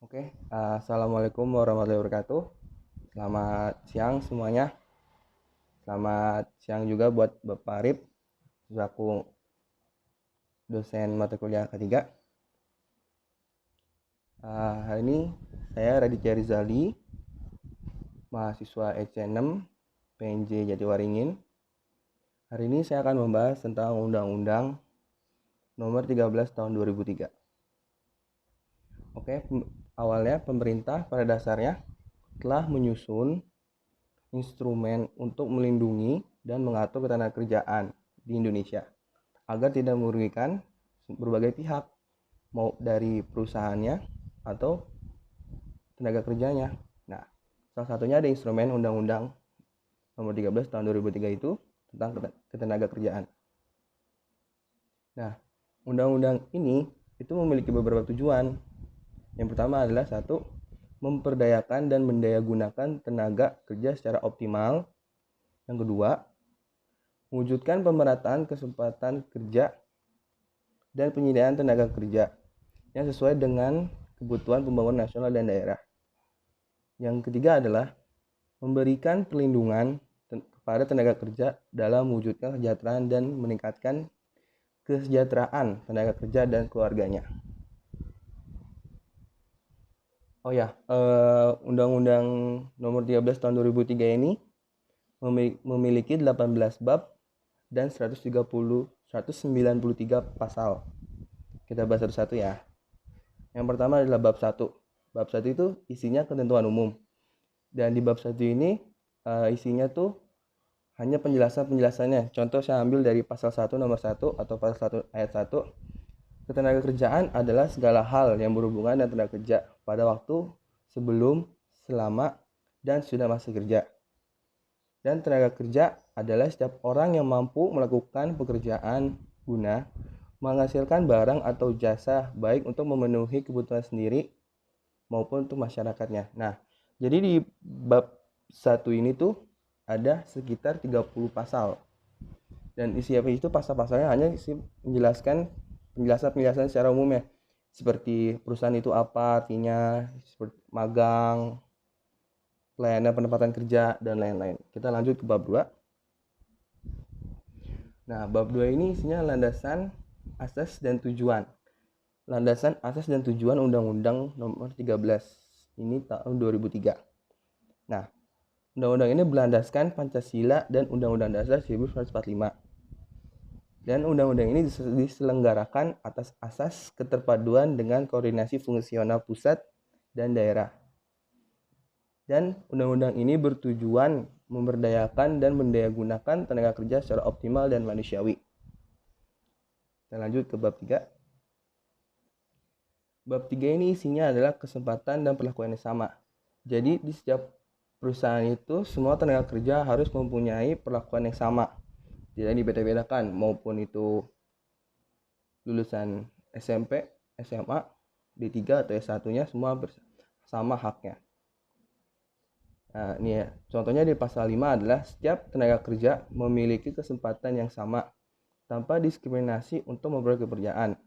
Assalamualaikum warahmatullahi wabarakatuh. Selamat siang semuanya. Selamat siang juga buat Bapak Arif, selaku dosen mata kuliah ketiga. Hari ini saya Raditya Rizali, mahasiswa EC6 PNJ Jatiwaringin. Hari ini saya akan membahas tentang Undang-Undang Nomor 13 Tahun 2003. Awalnya pemerintah pada dasarnya telah menyusun instrumen untuk melindungi dan mengatur ketenagakerjaan di Indonesia agar tidak merugikan berbagai pihak, mau dari perusahaannya atau tenaga kerjanya. Nah, salah satunya ada instrumen Undang-Undang Nomor 13 Tahun 2003 itu tentang ketenagakerjaan. Nah, undang-undang ini itu memiliki beberapa tujuan. Yang pertama adalah satu, memperdayakan dan mendayagunakan tenaga kerja secara optimal. Yang kedua, mewujudkan pemerataan kesempatan kerja dan penyediaan tenaga kerja yang sesuai dengan kebutuhan pembangunan nasional dan daerah. Yang ketiga adalah memberikan perlindungan kepada tenaga kerja dalam mewujudkan kesejahteraan dan meningkatkan kesejahteraan tenaga kerja dan keluarganya. Undang-Undang Nomor 13 Tahun 2003 ini memiliki 18 bab dan 193 pasal. Kita bahas satu-satu ya. Yang pertama adalah bab 1. Bab 1 itu isinya ketentuan umum. Dan di bab 1 ini isinya tuh hanya penjelasannya. Contoh saya ambil dari pasal 1 nomor 1 atau pasal 1 ayat 1. Ketenagakerjaan adalah segala hal yang berhubungan dengan tenaga kerja pada waktu, sebelum, selama, dan sudah masa kerja. Dan tenaga kerja adalah setiap orang yang mampu melakukan pekerjaan guna menghasilkan barang atau jasa baik untuk memenuhi kebutuhan sendiri maupun untuk masyarakatnya. Nah, jadi di bab 1 ini tuh ada sekitar 30 pasal. Dan isi apa itu pasal-pasalnya hanya menjelaskan penjelasan secara umum ya. Seperti perusahaan itu apa artinya, seperti magang, pelayanan penempatan kerja, dan lain-lain. Kita lanjut ke bab 2. Nah, bab 2 ini isinya landasan, asas, dan tujuan. Landasan, asas, dan tujuan Undang-Undang Nomor 13 ini tahun 2003. Nah, undang-undang ini berlandaskan Pancasila dan Undang-Undang Dasar 1945. Dan undang-undang ini diselenggarakan atas asas keterpaduan dengan koordinasi fungsional pusat dan daerah. Dan undang-undang ini bertujuan memberdayakan dan mendayagunakan tenaga kerja secara optimal dan manusiawi. Kita lanjut ke bab 3. Bab 3 ini isinya adalah kesempatan dan perlakuan yang sama. Jadi di setiap perusahaan itu semua tenaga kerja harus mempunyai perlakuan yang sama. Tidak dibeda-bedakan, maupun itu lulusan SMP, SMA, D3 atau S1-nya semua sama haknya. Nah, ini ya. Contohnya di pasal 5 adalah setiap tenaga kerja memiliki kesempatan yang sama tanpa diskriminasi untuk memperoleh pekerjaan.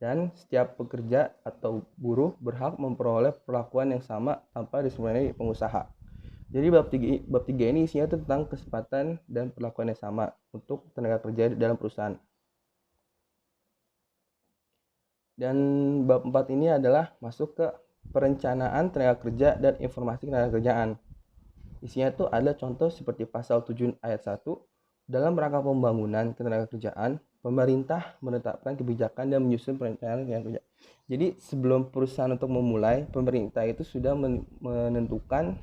Dan setiap pekerja atau buruh berhak memperoleh perlakuan yang sama tanpa diskriminasi pengusaha. Jadi bab 3 ini isinya tentang kesempatan dan perlakuan yang sama untuk tenaga kerja dalam perusahaan. Dan bab 4 ini adalah masuk ke perencanaan tenaga kerja dan informasi tenaga kerjaan. Isinya tuh ada contoh seperti pasal 7 ayat 1, dalam rangka pembangunan ketenaga kerjaan, pemerintah menetapkan kebijakan dan menyusun perencanaan tenaga kerja. Jadi sebelum perusahaan untuk memulai, pemerintah itu sudah menentukan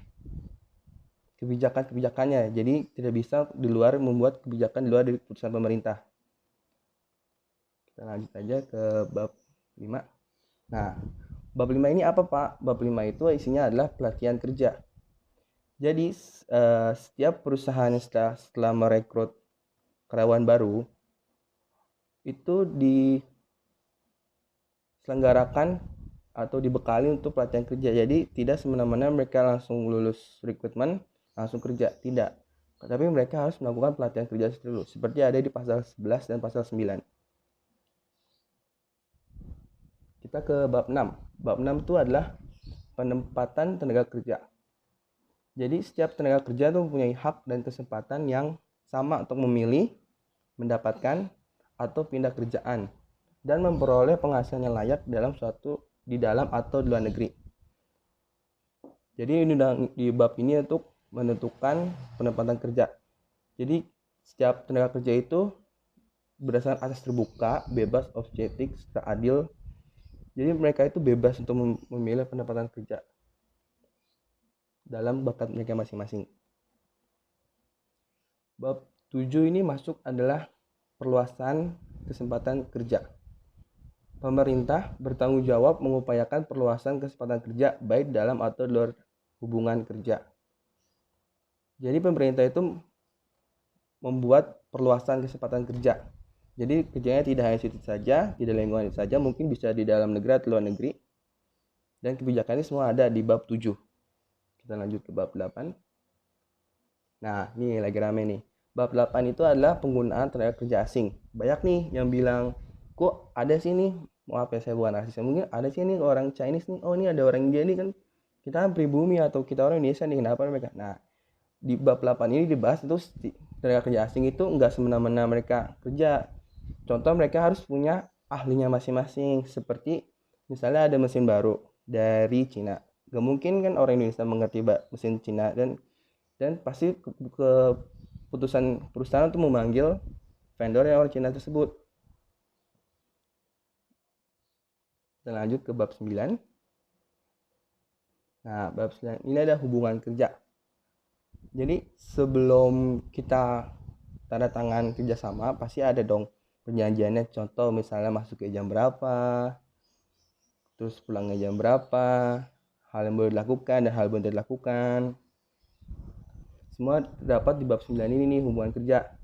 kebijakan-kebijakannya. Jadi tidak bisa di luar membuat kebijakan di luar dari keputusan pemerintah. Kita lanjut aja ke bab 5. Nah, bab 5 ini apa, Pak? Bab 5 itu isinya adalah pelatihan kerja. Jadi setiap perusahaan setelah merekrut karyawan baru itu diselenggarakan atau dibekali untuk pelatihan kerja. Jadi tidak semena-mena mereka langsung lulus rekrutmen langsung kerja, tidak. Tapi mereka harus melakukan pelatihan kerja dulu, seperti ada di pasal 11 dan pasal 9. Kita ke bab 6. Bab 6 itu adalah penempatan tenaga kerja. Jadi setiap tenaga kerja itu mempunyai hak dan kesempatan yang sama untuk memilih, mendapatkan, atau pindah kerjaan dan memperoleh penghasilan yang layak di dalam atau di luar negeri. Jadi ini di bab ini untuk menentukan penempatan kerja. Jadi setiap tenaga kerja itu berdasarkan asas terbuka, bebas, objektif, serta adil. Jadi mereka itu bebas untuk memilih penempatan kerja dalam bakat mereka masing-masing. Bab 7 ini masuk adalah perluasan kesempatan kerja. Pemerintah bertanggung jawab mengupayakan perluasan kesempatan kerja baik dalam atau luar hubungan kerja. Jadi pemerintah itu membuat perluasan kesempatan kerja. Jadi kerjanya tidak hanya situ saja, tidak lingkungan itu saja, mungkin bisa di dalam negeri atau luar negeri. Dan kebijakan ini semua ada di bab 7. Kita lanjut ke bab 8. Nah, ini lagi rame nih. Bab 8 itu adalah penggunaan tenaga kerja asing. Banyak nih yang bilang, kok ada sih nih, maaf ya saya bukan rasis, mungkin ada sih nih orang Chinese nih, oh ini ada orang India nih kan, kita kan pribumi atau kita orang Indonesia nih, kenapa mereka? Nah, di bab 8 ini dibahas itu tenaga kerja asing itu enggak semena-mena mereka kerja. Contoh mereka harus punya ahlinya masing-masing. Seperti misalnya ada mesin baru dari Cina. Gak mungkin kan orang Indonesia mengerti mesin Cina dan pasti keputusan perusahaan untuk memanggil vendor yang orang Cina tersebut. Kita lanjut ke bab 9. Nah, bab 9 ini ada hubungan kerja. Jadi sebelum kita tanda tangan kerjasama pasti ada dong perjanjiannya. Contoh misalnya masuk ke jam berapa, terus pulangnya jam berapa, hal yang boleh dilakukan dan hal yang boleh dilakukan. Semua terdapat di bab 9 ini nih, hubungan kerja.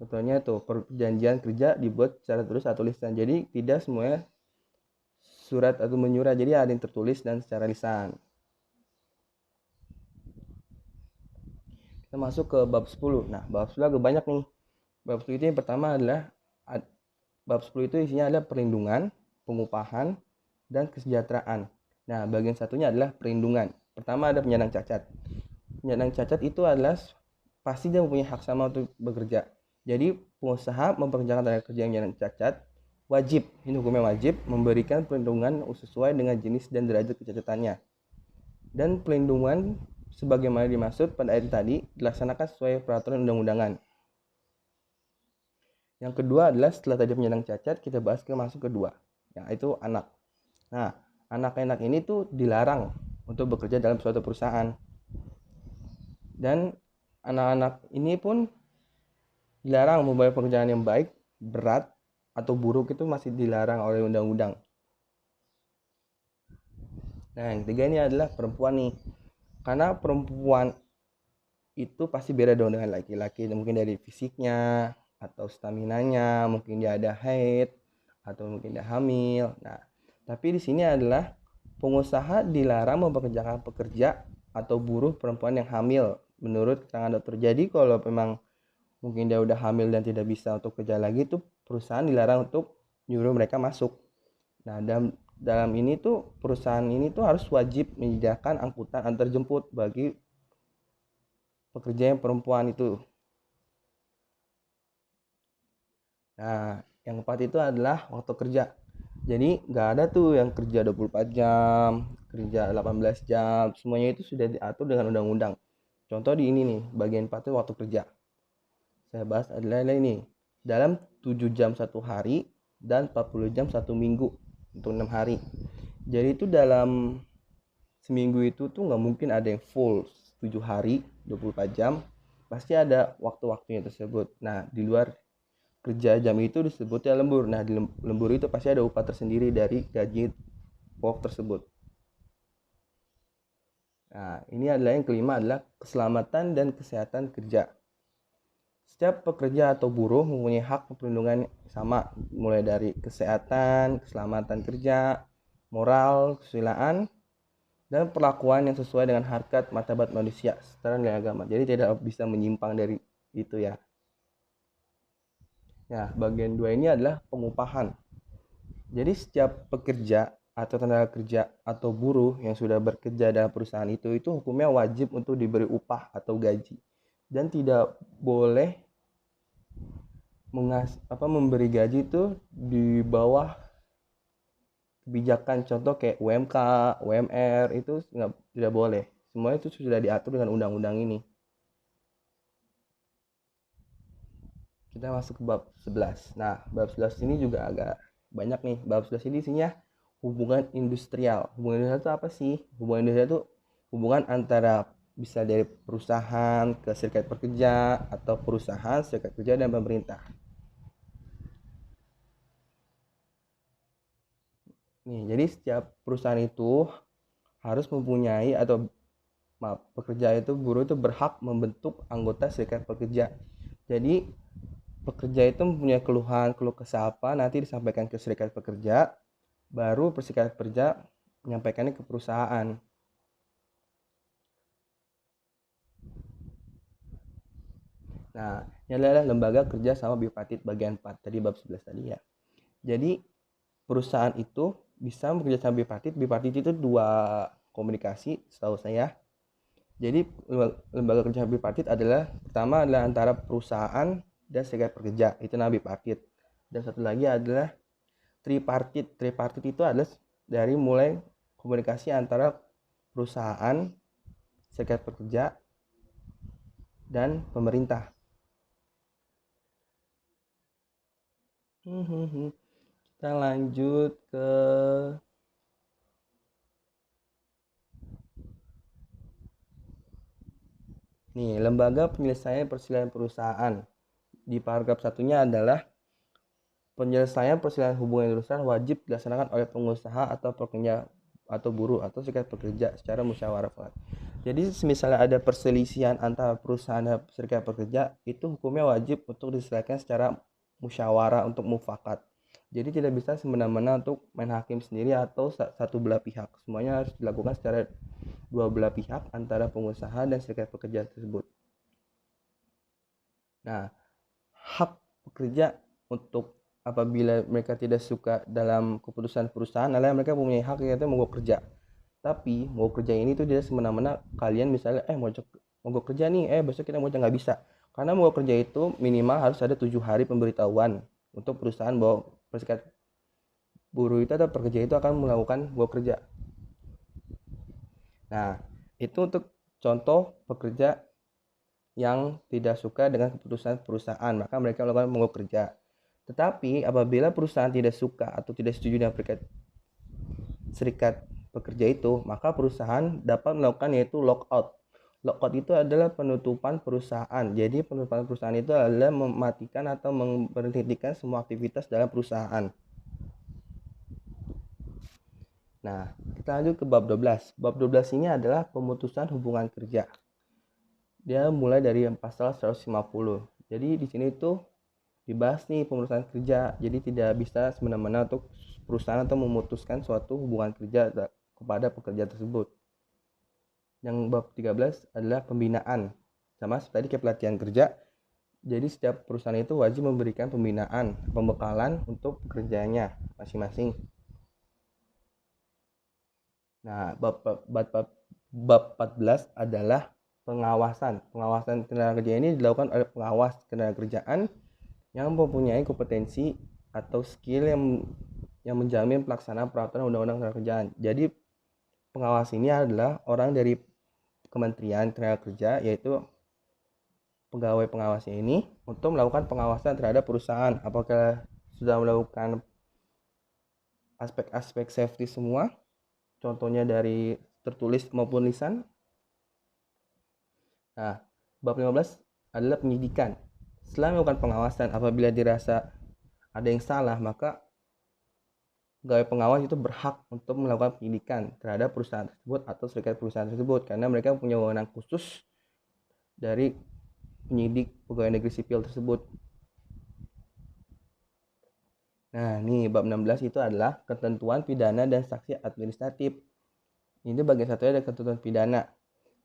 Contohnya tuh perjanjian kerja dibuat secara tulis atau lisan. Jadi tidak semuanya surat atau menyurat, jadi ada yang tertulis dan secara lisan. Kita masuk ke bab 10. Nah, bab 10 agak banyak nih. Bab 10 itu yang pertama adalah bab 10 itu isinya adalah perlindungan, pengupahan, dan kesejahteraan. Nah, bagian satunya adalah perlindungan. Pertama ada penyandang cacat. Penyandang cacat itu adalah pasti dia mempunyai hak sama untuk bekerja. Jadi pengusaha mempekerjakan tenaga kerja yang penyandang cacat wajib, ini hukumnya wajib, memberikan perlindungan sesuai dengan jenis dan derajat kecacatannya. Dan perlindungan sebagaimana dimaksud pada ayat tadi dilaksanakan sesuai peraturan undang-undangan. Yang kedua adalah setelah tadi penyandang cacat, kita bahas ke masuk kedua, yaitu anak. Nah, anak-anak ini tuh dilarang untuk bekerja dalam suatu perusahaan. Dan anak-anak ini pun dilarang membayar pekerjaan yang baik, berat, atau buruk, itu masih dilarang oleh undang-undang. Nah, yang ketiga ini adalah perempuan nih. Karena perempuan itu pasti beda dong dengan laki-laki, mungkin dari fisiknya atau staminanya, mungkin dia ada haid atau mungkin dia hamil. Nah, tapi di sini adalah pengusaha dilarang mempekerjakan pekerja atau buruh perempuan yang hamil menurut keterangan dokter. Jadi kalau memang mungkin dia udah hamil dan tidak bisa untuk kerja lagi, itu perusahaan dilarang untuk nyuruh mereka masuk. Nah, dalam ini tuh perusahaan ini tuh harus wajib menyediakan angkutan antar jemput bagi pekerja yang perempuan itu. Nah, yang keempat itu adalah waktu kerja. Jadi nggak ada tuh yang kerja 24 jam, kerja 18 jam, semuanya itu sudah diatur dengan undang-undang. Contoh di ini nih, bagian 4 itu waktu kerja. Saya bahas adalah ini, dalam 7 jam 1 hari dan 40 jam 1 minggu untuk 6 hari. Jadi itu dalam seminggu itu tuh nggak mungkin ada yang full 7 hari 24 jam, pasti ada waktu-waktunya tersebut. Nah, di luar kerja jam itu disebutnya lembur. Nah, di lembur itu pasti ada upah tersendiri dari gaji pokok tersebut. Nah, ini adalah yang kelima adalah keselamatan dan kesehatan kerja. Setiap pekerja atau buruh mempunyai hak perlindungan sama, mulai dari kesehatan, keselamatan kerja, moral, kesusilaan, dan perlakuan yang sesuai dengan harkat martabat manusia setara nilai agama. Jadi tidak bisa menyimpang dari itu ya. Nah, bagian 2 ini adalah pengupahan. Jadi setiap pekerja atau tenaga kerja atau buruh yang sudah bekerja dalam perusahaan itu hukumnya wajib untuk diberi upah atau gaji, dan tidak boleh memberi gaji itu di bawah kebijakan contoh kayak UMK, UMR itu tidak boleh. Semuanya itu sudah diatur dengan undang-undang ini. Kita masuk ke bab 11. Nah, bab 11 ini juga agak banyak nih. Bab 11 ini isinya hubungan industrial. Hubungan industrial itu apa sih? Hubungan industrial itu hubungan antara bisa dari perusahaan ke serikat pekerja atau perusahaan, serikat pekerja, dan pemerintah. Nih, jadi setiap perusahaan itu harus mempunyai atau pekerja itu buruh itu berhak membentuk anggota serikat pekerja. Jadi pekerja itu mempunyai keluh kesah apa nanti disampaikan ke serikat pekerja, baru serikat pekerja menyampaikannya ke perusahaan. Nah, ini adalah lembaga kerja sama bipartit bagian 4 tadi bab 11 tadi ya. Jadi perusahaan itu bisa bekerja sama bipartit. Bipartit itu dua komunikasi setahu saya. Jadi lembaga kerja bipartit adalah pertama adalah antara perusahaan dan serikat pekerja, itu namanya bipartit. Dan satu lagi adalah tripartit. Tripartit itu adalah dari mulai komunikasi antara perusahaan, serikat pekerja, dan pemerintah. Kita lanjut ke nih, lembaga penyelesaian perselisihan perusahaan. Di paragraf satunya adalah penyelesaian perselisihan hubungan industrial wajib dilaksanakan oleh pengusaha atau pekerja atau buruh atau serikat pekerja secara musyawarah. Jadi misalnya ada perselisihan antara perusahaan dan serikat pekerja, itu hukumnya wajib untuk diselesaikan secara musyawarah untuk mufakat. Jadi tidak bisa semena-mena untuk main hakim sendiri atau satu belah pihak. Semuanya harus dilakukan secara dua belah pihak antara pengusaha dan serikat pekerja tersebut. Nah, hak pekerja untuk apabila mereka tidak suka dalam keputusan perusahaan adalah mereka mempunyai hak yaitu mogok kerja. Tapi mogok kerja ini tuh tidak semena-mena kalian misalnya mogok kerja nih, besok kita mogok, nggak bisa. Karena mogok kerja itu minimal harus ada 7 hari pemberitahuan untuk perusahaan bahwa serikat buruh itu atau pekerja itu akan melakukan mogok kerja. Nah, itu untuk contoh pekerja yang tidak suka dengan keputusan perusahaan, maka mereka melakukan mogok kerja. Tetapi apabila perusahaan tidak suka atau tidak setuju dengan serikat pekerja itu, maka perusahaan dapat melakukan yaitu lockout. Lockout itu adalah penutupan perusahaan. Jadi penutupan perusahaan itu adalah mematikan atau memberhentikan semua aktivitas dalam perusahaan. Nah, kita lanjut ke bab 12. Bab 12 ini adalah pemutusan hubungan kerja. Dia mulai dari pasal 150. Jadi di sini tuh dibahas nih pemutusan kerja. Jadi tidak bisa semena-mena untuk perusahaan atau memutuskan suatu hubungan kerja kepada pekerja tersebut. Yang bab 13 adalah pembinaan. Sama seperti kayak pelatihan kerja. Jadi setiap perusahaan itu wajib memberikan pembinaan, pembekalan untuk pekerjaannya masing-masing. Nah, bab 14 adalah pengawasan. Pengawasan tenaga kerja ini dilakukan oleh pengawas tenaga kerjaan yang mempunyai kompetensi atau skill yang menjamin pelaksanaan peraturan undang-undang tenaga kerjaan. Jadi pengawas ini adalah orang dari Kementerian Tenaga Kerja, yaitu pegawai pengawasnya ini untuk melakukan pengawasan terhadap perusahaan apakah sudah melakukan aspek-aspek safety semua, contohnya dari tertulis maupun lisan. Nah, bab 15 adalah penyidikan. Setelah melakukan pengawasan, apabila dirasa ada yang salah, maka pegawai pengawas itu berhak untuk melakukan penyidikan terhadap perusahaan tersebut atau serikat perusahaan tersebut, karena mereka punya wewenang khusus dari penyidik pegawai negeri sipil tersebut. Nah, nih bab 16 itu adalah ketentuan pidana dan sanksi administratif. Ini bagian satunya ada ketentuan pidana.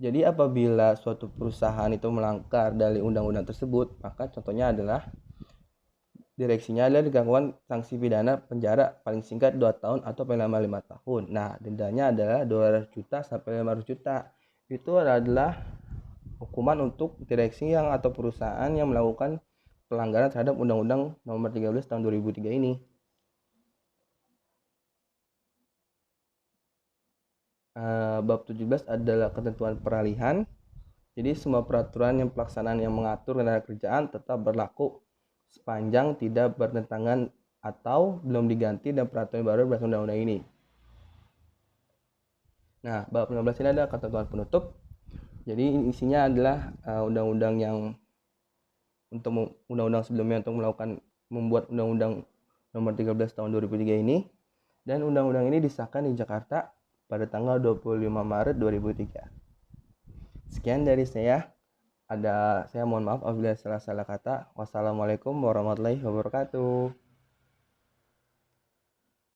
Jadi apabila suatu perusahaan itu melanggar dari undang-undang tersebut, maka contohnya adalah direksinya adalah digangguan sanksi pidana penjara paling singkat 2 tahun atau paling lama 5 tahun. Nah, dendanya adalah 200 juta sampai 500 juta. Itu adalah hukuman untuk direksi yang atau perusahaan yang melakukan pelanggaran terhadap Undang-Undang Nomor 13 Tahun 2003 ini. Bab 17 adalah ketentuan peralihan. Jadi semua peraturan yang pelaksanaan yang mengatur tenaga kerjaan tetap berlaku sepanjang tidak bertentangan atau belum diganti dan peraturan baru berdasarkan undang-undang ini. Nah, bab 16 ini adalah ketentuan penutup. Jadi isinya adalah undang-undang yang untuk undang-undang sebelumnya untuk membuat undang-undang nomor 13 tahun 2003 ini, dan undang-undang ini disahkan di Jakarta pada tanggal 25 Maret 2003. Sekian dari saya. Saya mohon maaf apabila salah kata. Wassalamualaikum warahmatullahi wabarakatuh.